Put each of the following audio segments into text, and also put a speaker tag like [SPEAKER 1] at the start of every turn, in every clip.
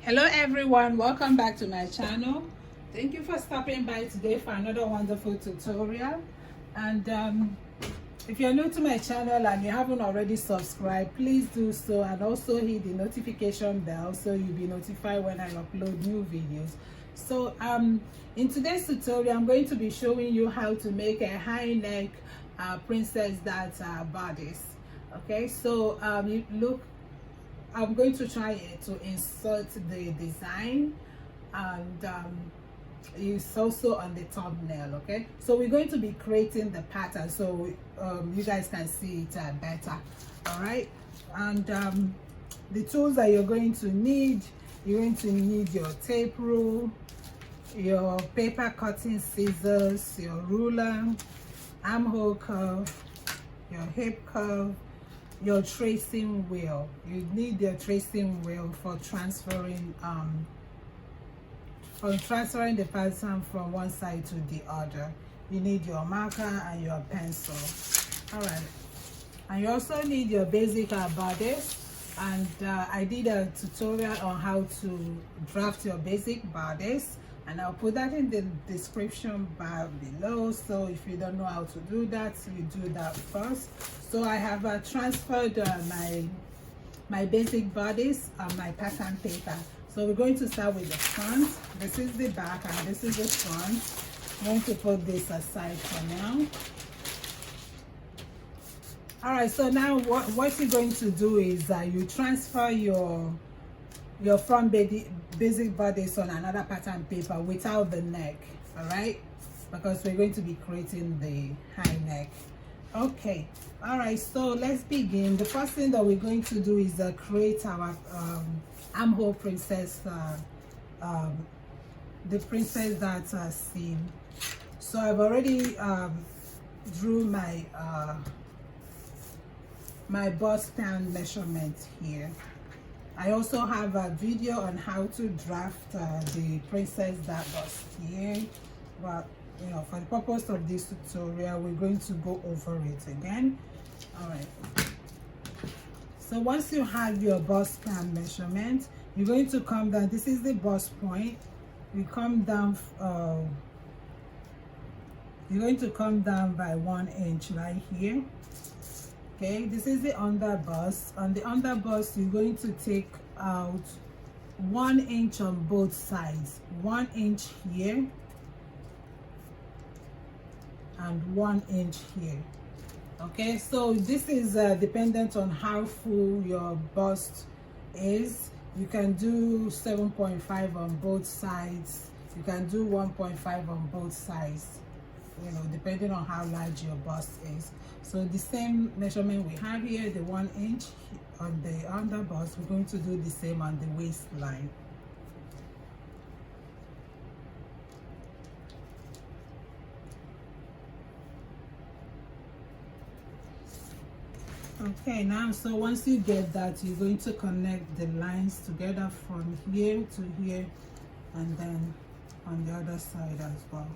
[SPEAKER 1] Hello everyone, welcome back to my channel. Thank you for stopping by today for another wonderful tutorial. And if you're new to my channel and you haven't already subscribed, please do so, and also hit the notification bell so you'll be notified when I upload new videos. So in today's tutorial, I'm going to be showing you how to make a high neck princess dart bodice. Okay, so I'm going to try to insert the design, and it's also on the thumbnail. Okay, so we're going to be creating the pattern so you guys can see it better. All right, and the tools that you're going to need your tape rule, your paper cutting scissors, your ruler, armhole curve, your hip curve, your tracing wheel. You need your tracing wheel for transferring the pattern from one side to the other. You need your marker and your pencil. All right, and you also need your basic bodice, and I did a tutorial on how to draft your basic bodice, and I'll put that in the description bar below. So if you don't know how to do that, you do that first. So I have transferred my basic bodice on my pattern paper. So we're going to start with the front. This is the back and this is the front. I'm going to put this aside for now. All right, so now what you're going to do is you transfer your front basic bodice on another pattern paper without the neck. All right, because we're going to be creating the high neck. Okay, all right, so let's begin. The first thing that we're going to do is create our armhole princess, the princess dart seam. So I've already drew my my bust span measurement here. I also have a video on how to draft the princess dart bust here, but you know, for the purpose of this tutorial, we're going to go over it again. All right, so once you have your bust span measurement, you're going to come down. This is the bust point. You come down, you're going to come down by 1 inch right here. Okay, this is the under bust. On the under bust, you're going to take out 1 inch on both sides, 1 inch here and 1 inch here. Okay, so this is dependent on how full your bust is. You can do 7.5 on both sides, you can do 1.5 on both sides, you know, depending on how large your bust is. So the same measurement we have here, the 1 inch on the under bust, we're going to do the same on the waistline. Okay, now so once you get that, you're going to connect the lines together from here to here, and then on the other side as well.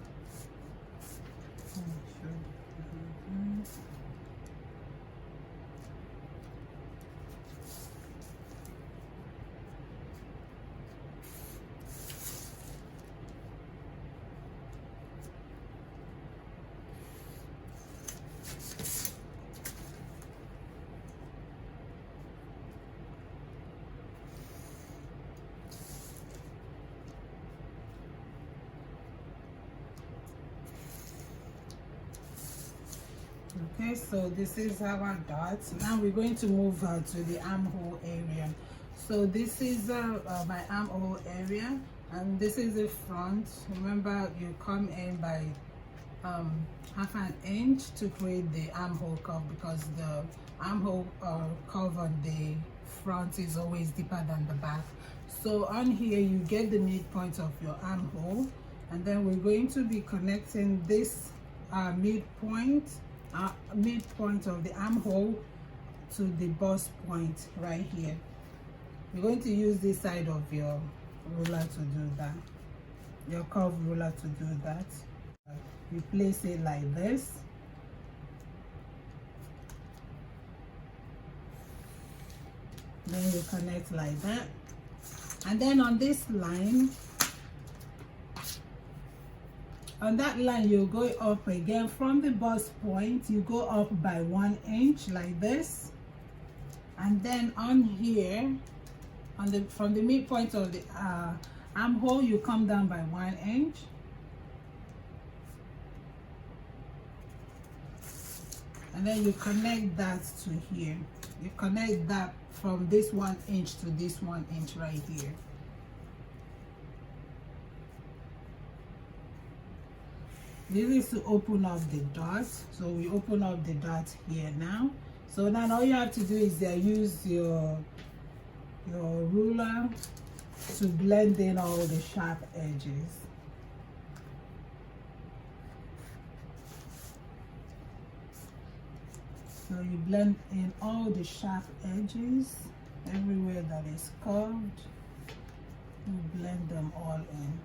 [SPEAKER 1] Okay, so this is our dots. Now we're going to move to the armhole area. So this is my armhole area, and this is the front. Remember, you come in by half an inch to create the armhole curve, because the armhole curve on the front is always deeper than the back. So on here you get the midpoint of your armhole, and then we're going to be connecting this midpoint of the armhole to the bust point right here. You're going to use this side of your ruler to do that, your curve ruler to do that. You place it like this, then you connect like that. And then on this line, on that line, you go up again from the bust point. You go up by 1 inch like this, and then on here, on the from the midpoint of the armhole, you come down by 1 inch. And then you connect that to here. You connect that from this 1 inch to this 1 inch right here. This is to open up the dot. So we open up the dot here now. So now all you have to do is use your ruler to blend in all the sharp edges. So you blend in all the sharp edges, everywhere that is curved, you blend them all in.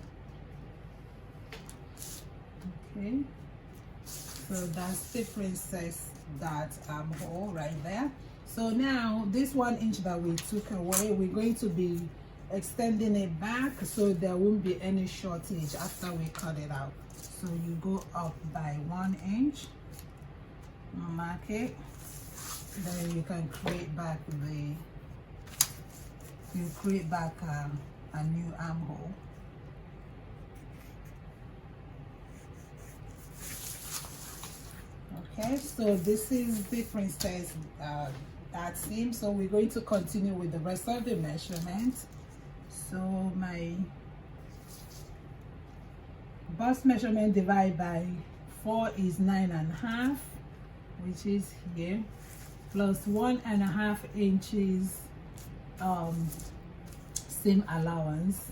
[SPEAKER 1] Okay, so that's the princess dot armhole right there. So now this 1 inch that we took away, we're going to be extending it back so there won't be any shortage after we cut it out. So you go up by 1 inch, mark it, then you can create back a new armhole. Okay, so this is the princess that seam. So we're going to continue with the rest of the measurements. So my bust measurement divided by 4 is 9.5, which is here, plus 1.5 inches seam allowance.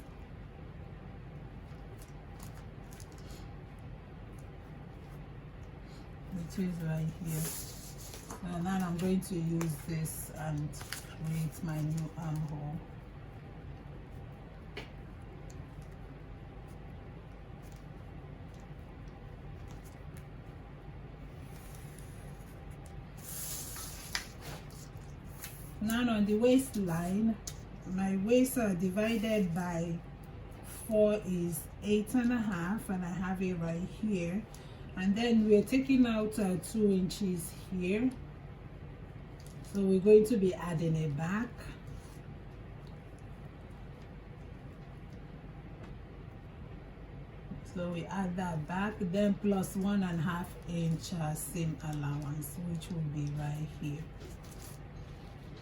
[SPEAKER 1] Which is right here. And then I'm going to use this and create my new armhole. Now on the waistline, my waist divided by 4 is 8.5, and I have it right here. And then we're taking out 2 inches here, so we're going to be adding it back. So we add that back, then plus 1.5 inch seam allowance, which will be right here.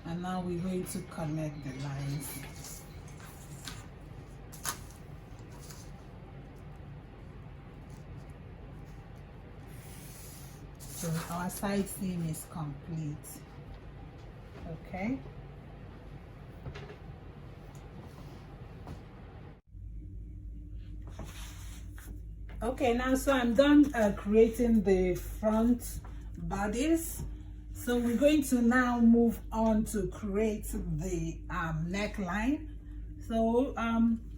[SPEAKER 1] And now we're going to connect the lines. So our side seam is complete. Okay. Okay, now so I'm done creating the front bodice. So we're going to now move on to create the neckline. So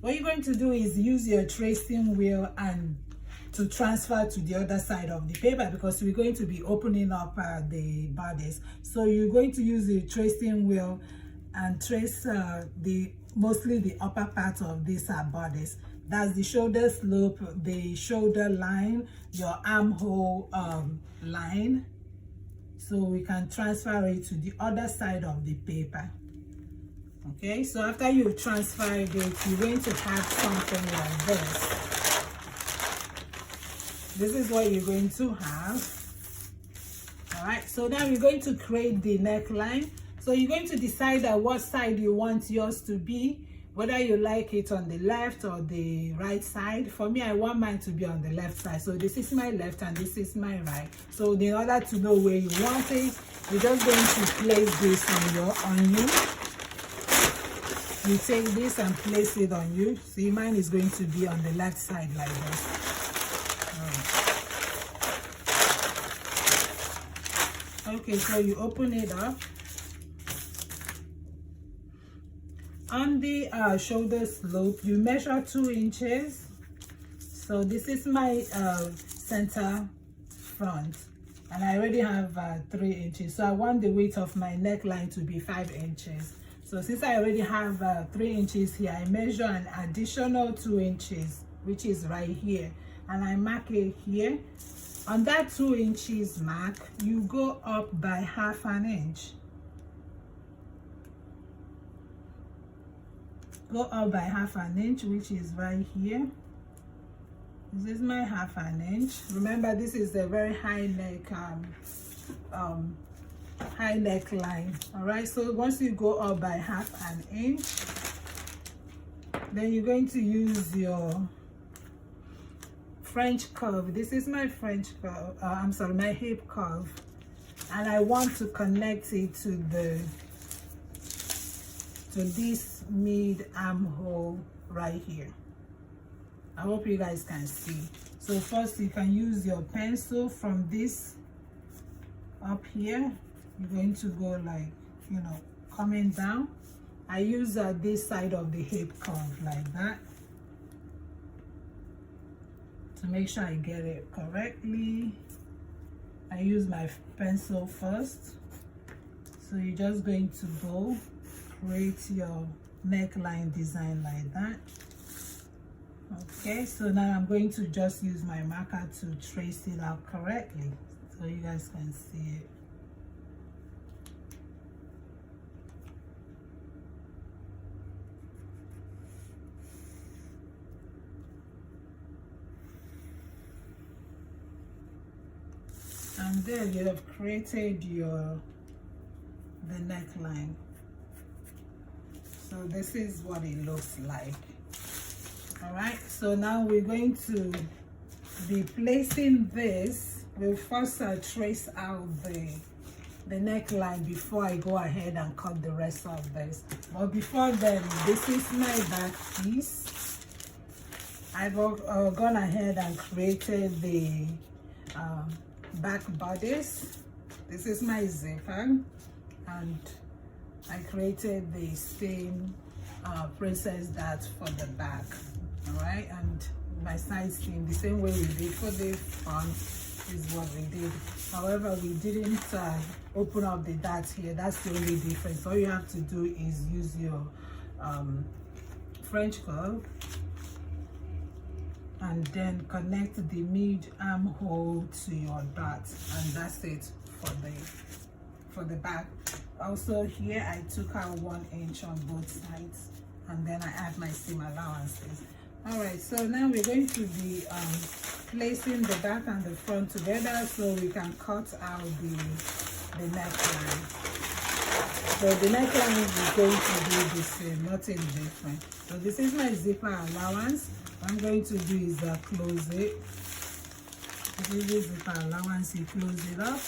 [SPEAKER 1] what you're going to do is use your tracing wheel and to transfer to the other side of the paper, because we're going to be opening up the bodice. So you're going to use the tracing wheel and trace mostly the upper part of this bodice. That's the shoulder slope, the shoulder line, your armhole line. So we can transfer it to the other side of the paper. Okay, so after you transfer it, you're going to have something like this. This is what you're going to have. All right, so now we're going to create the neckline. So you're going to decide what side you want yours to be, whether you like it on the left or the right side. For me, I want mine to be on the left side. So this is my left and this is my right. So in order to know where you want it, you're just going to place this on you. You take this and place it on you. See, mine is going to be on the left side like this. Okay, so you open it up. On the shoulder slope, you measure 2 inches. So this is my center front, and I already have 3 inches. So I want the width of my neckline to be 5 inches. So since I already have 3 inches here, I measure an additional 2 inches, which is right here, and I mark it here. On that 2 inches mark, you go up by half an inch. Go up by half an inch, which is right here. This is my half an inch. Remember, this is a very high neck high neckline. All right, so once you go up by half an inch, then you're going to use your French curve. This is my French curve, I'm sorry, my hip curve, and I want to connect it to this mid armhole right here. I hope you guys can see. So first you can use your pencil from this up here. You're going to go like, you know, coming down. I use this side of the hip curve like that to make sure I get it correctly. I use my pencil first. So you're just going to go create your neckline design like that. Okay, so now I'm going to just use my marker to trace it out correctly so you guys can see it. And then you have created the neckline. So this is what it looks like. All right, so now we're going to be placing this. We'll first trace out the neckline before I go ahead and cut the rest of this. But before then, this is my back piece. I've gone ahead and created the back bodice. This is my zipper, and I created the same princess dart for the back. All right, and my side seam, the same way we did for the front is what we did. However, we didn't open up the darts here. That's the only difference. All you have to do is use your French curve and then connect the mid armhole to your dart, and that's it for the back. Also here I took out 1 inch on both sides, and then I add my seam allowances. All right, so now we're going to be placing the back and the front together so we can cut out the neckline. So the neckline is going to be the same, nothing different. So this is my zipper allowance. What I'm going to do is close it. This is the zipper allowance, you close it up.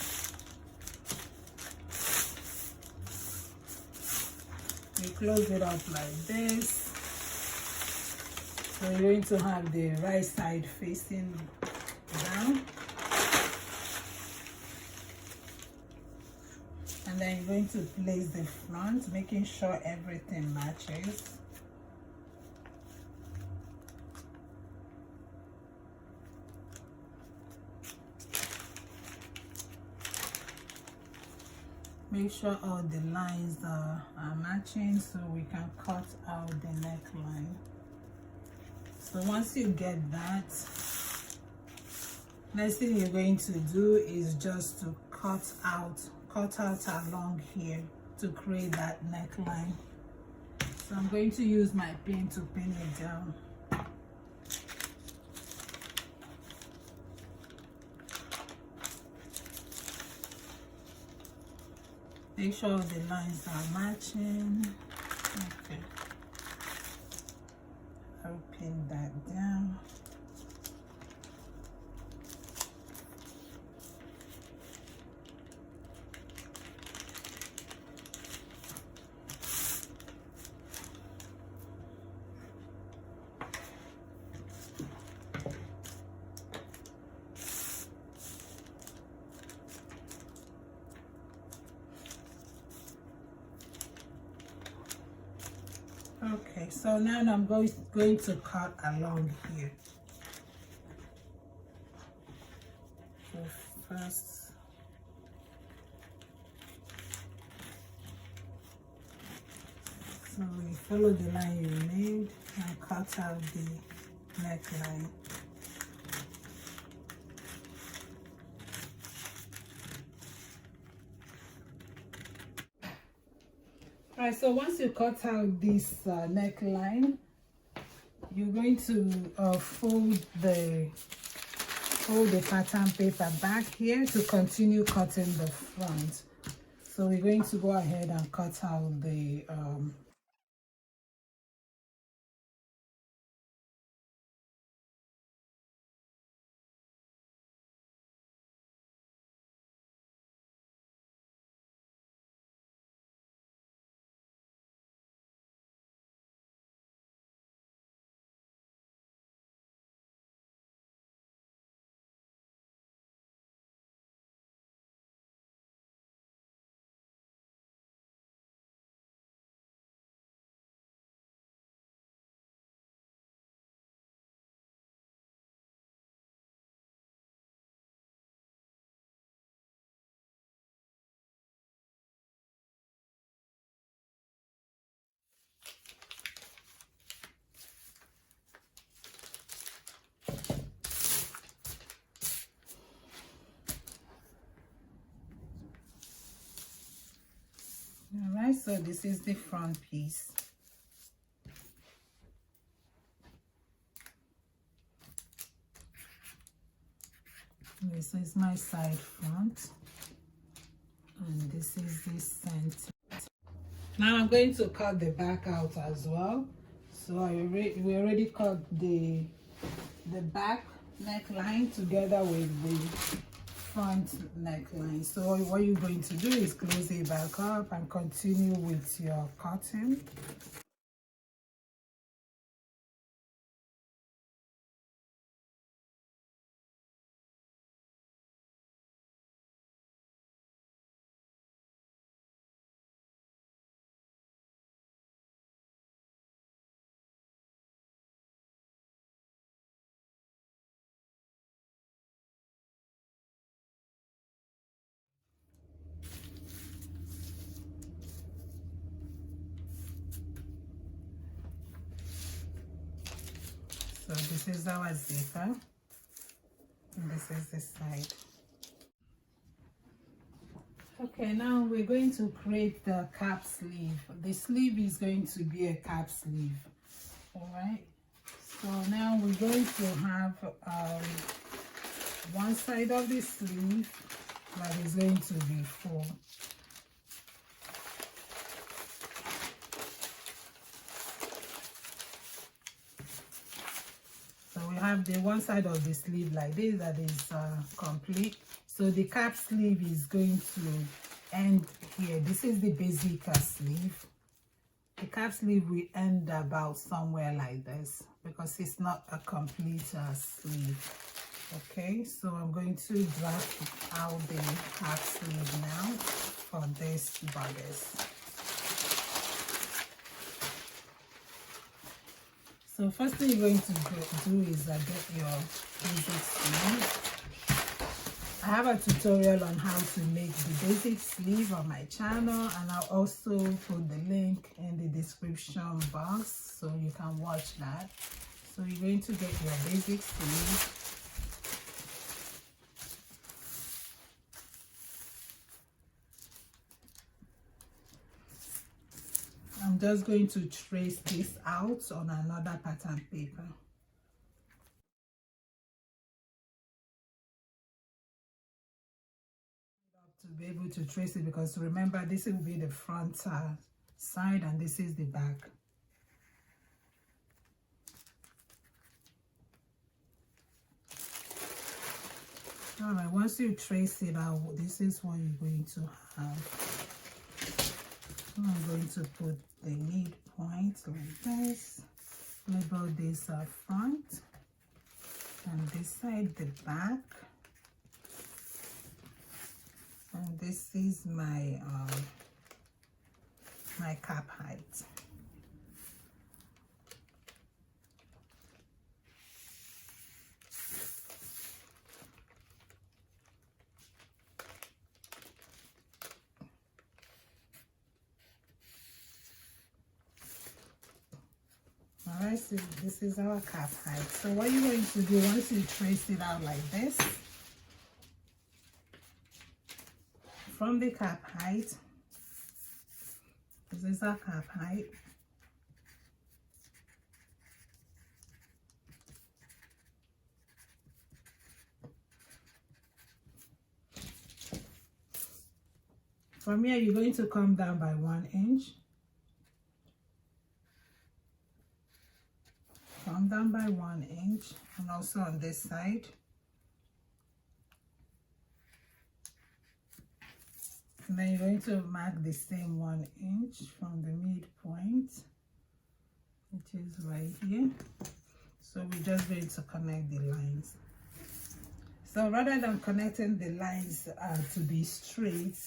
[SPEAKER 1] You close it up like this. So you're going to have the right side facing down. And then you're going to place the front, making sure everything matches. Make sure all the lines are matching so we can cut out the neckline. So once you get that, next thing you're going to do is just to cut out along here to create that neckline. So I'm going to use my pin to pin it down. Make sure the lines are matching. Okay. I'll pin that down. Okay, so now I'm going to cut along here. So first, So we follow the line you made and cut out the neckline. Alright, so once you cut out this neckline, you're going to fold the pattern paper back here to continue cutting the front. So we're going to go ahead and cut out the Alright, so this is the front piece. This is my side front, and this is the center. Now I'm going to cut the back out as well. So we already cut the back neckline together with the front neckline. So what you're going to do is close it back up and continue with your cutting. So this is our zipper, and this is the side. Okay, now we're going to create the cap sleeve. The sleeve is going to be a cap sleeve. All right, so now we're going to have one side of the sleeve that is going to be full. So we have the one side of the sleeve like this that is complete. So the cap sleeve is going to end here. This is the basic sleeve. The cap sleeve will end about somewhere like this because it's not a complete sleeve. Okay, so I'm going to draft out the cap sleeve now for this bodice. So first thing you're going to do is get your basic sleeve. I have a tutorial on how to make the basic sleeve on my channel, and I'll also put the link in the description box so you can watch that. So you're going to get your basic sleeve. I'm just going to trace this out on another pattern paper. To be able to trace it, because remember this will be the front side and this is the back. All right, once you trace it out, this is what you're going to have. I'm going to put the midpoint like this, label this front, and this side the back, and this is my my cap height. right, so this is our cap height. So what you're going to do, once you trace it out like this, from the cap height, this is our cap height. From here, you're going to come down by 1 inch. Come down by 1 inch, and also on this side. And then you're going to mark the same 1 inch from the midpoint, which is right here. So we're just going to connect the lines. So rather than connecting the lines to be straight,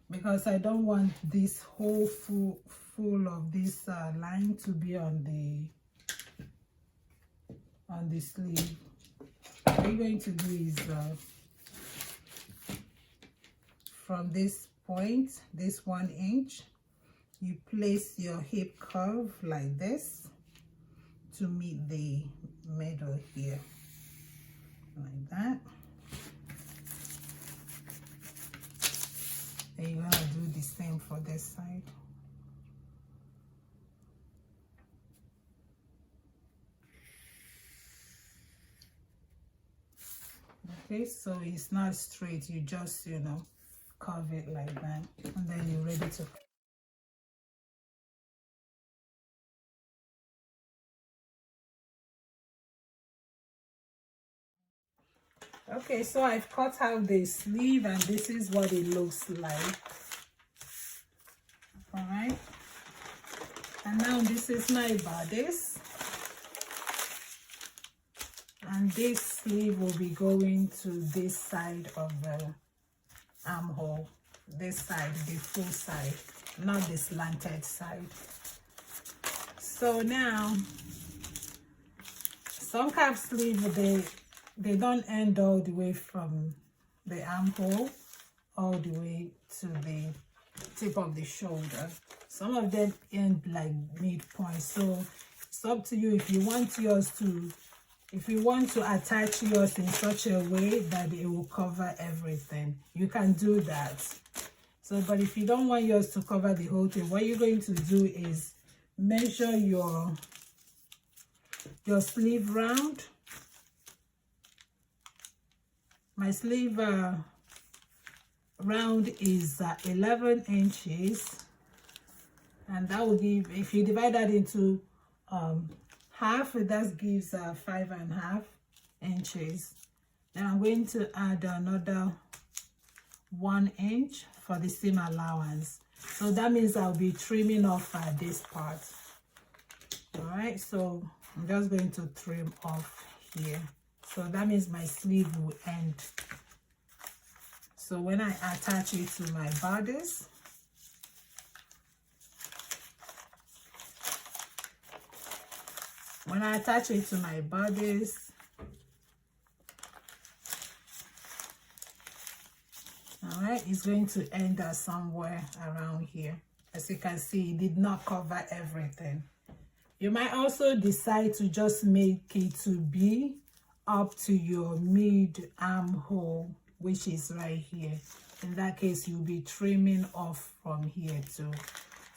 [SPEAKER 1] because I don't want this whole full of this line to be on the sleeve, what you're going to do is from this point, this 1 inch, you place your hip curve like this to meet the middle here, like that. And you're gonna do the same for this side. Okay, so it's not straight, you just, you know, curve it like that, and then you're ready to. Okay, so I've cut out the sleeve, and this is what it looks like. All right, and now this is my bodice, and this sleeve will be going to this side of the armhole, this side, the full side, not the slanted side. So now some cap sleeve, they don't end all the way from the armhole all the way to the tip of the shoulder. Some of them end like midpoint, so it's up to you if you want yours to, if you want to attach yours in such a way that it will cover everything, you can do that. So, but if you don't want yours to cover the whole thing, what you're going to do is measure your sleeve round. My sleeve round is 11 inches, and that will give, if you divide that into half, that gives 5.5 inches. Then I'm going to add another 1 inch for the seam allowance. So that means I'll be trimming off this part. All right, so I'm just going to trim off here. So that means my sleeve will end. So when I attach it to my bodice, all right, it's going to end up somewhere around here. As you can see, it did not cover everything. You might also decide to just make it to be up to your mid armhole, which is right here. In that case, you'll be trimming off from here too.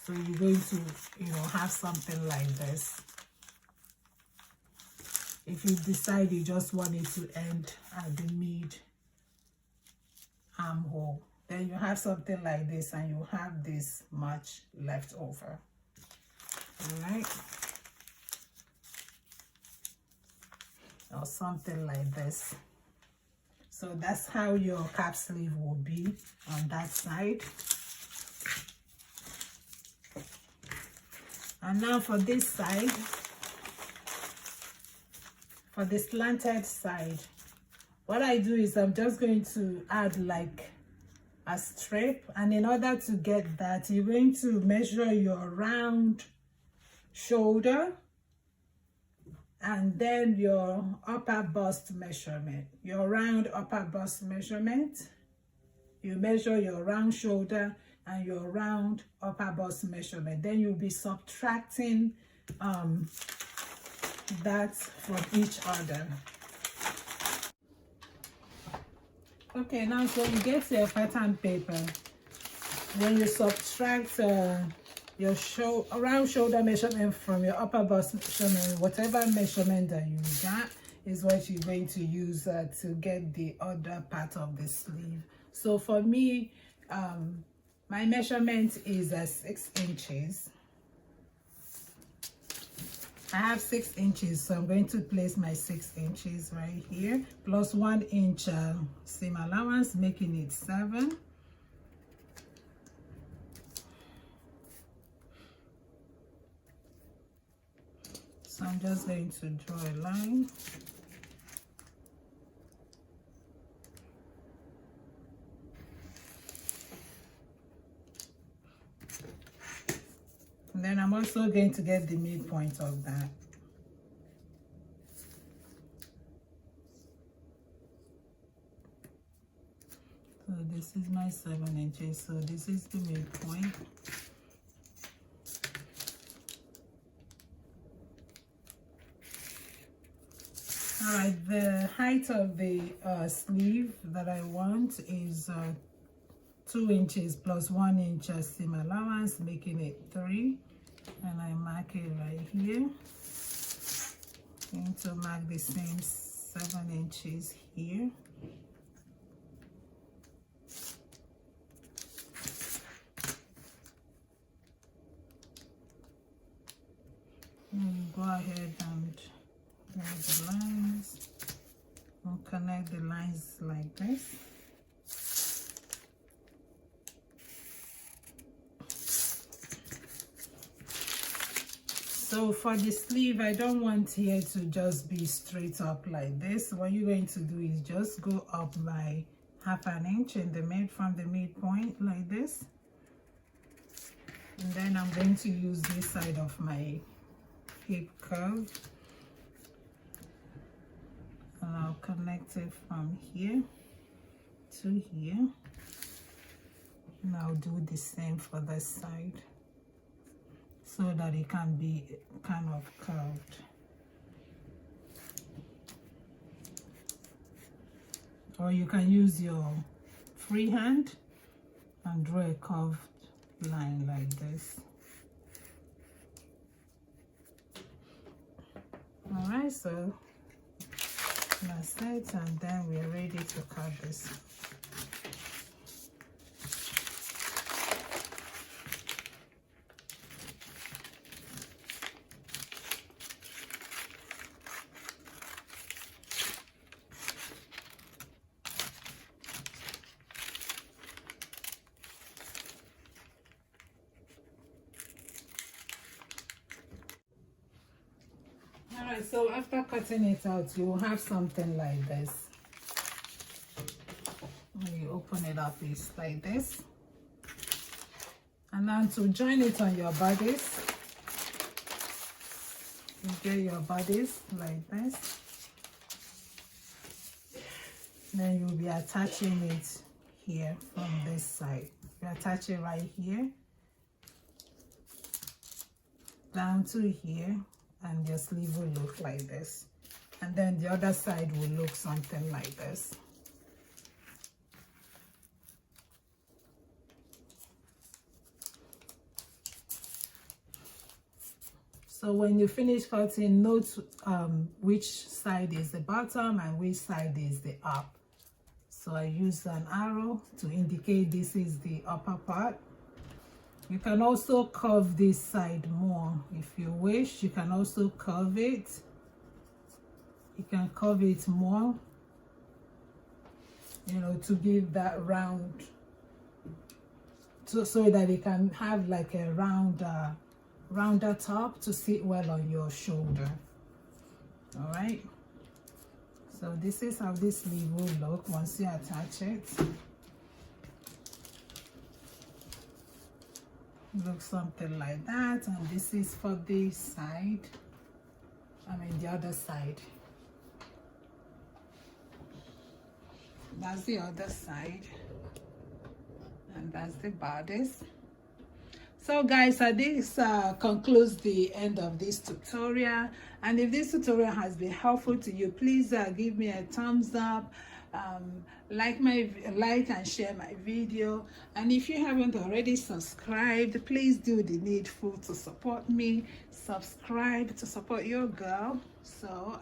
[SPEAKER 1] So you're going to, you know, have something like this. If you decide you just want it to end at the mid armhole, then you have something like this, and you have this much left over. All right, or something like this. So that's how your cap sleeve will be on that side. And now for this side, for the slanted side, what I do is I'm just going to add like a strip, and in order to get that, you're going to measure your round shoulder and then your upper bust measurement, your round upper bust measurement. You measure your round shoulder and your round upper bust measurement. Then you'll be subtracting that's from each other. Okay, now so you get your pattern paper. When you subtract your round shoulder measurement from your upper bust measurement, whatever measurement that you got is what you're going to use to get the other part of the sleeve. So for me, my measurement is 6 inches. I have 6 inches, so I'm going to place my 6 inches right here, plus 1 inch seam allowance, making it 7. So I'm just going to draw a line. And then I'm also going to get the midpoint of that. So this is my 7 inches, so this is the midpoint. All right, the height of the sleeve that I want is 2 inches plus 1 inch seam allowance, making it 3. And I mark it right here. I'm going to mark the same 7 inches here. And go ahead and draw the lines. I'll connect the lines like this. So for the sleeve, I don't want here to just be straight up like this. What you're going to do is just go up by ½ an inch in the from the midpoint like this. And then I'm going to use this side of my hip curve. And I'll connect it from here to here. And I'll do the same for this side, so that it can be kind of curved. Or you can use your free hand and draw a curved line like this. All right, so that's it, and then we're ready to cut this. Alright, so after cutting it out, you will have something like this. When you open it up, it's like this. And now to join it on your bodice, you get your bodice like this. Then you'll be attaching it here from this side. You attach it right here, down to here, and your sleeve will look like this. And then the other side will look something like this. So when you finish cutting, note which side is the bottom and which side is the up. So I use an arrow to indicate this is the upper part. You can also curve this side more if you wish. You can also curve it. You can curve it more, you know, to give that round, so that it can have like a rounder top to sit well on your shoulder. All right, so this is how this sleeve will look once you attach it. Looks something like that. And this is for this side, the other side. That's the other side, and that's the bodice. So guys, this concludes the end of this tutorial. And if this tutorial has been helpful to you, please give me a thumbs up, like and share my video. And if you haven't already subscribed, please do the needful to support me. Subscribe to support your girl. So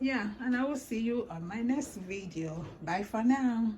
[SPEAKER 1] yeah, and I will see you on my next video. Bye for now.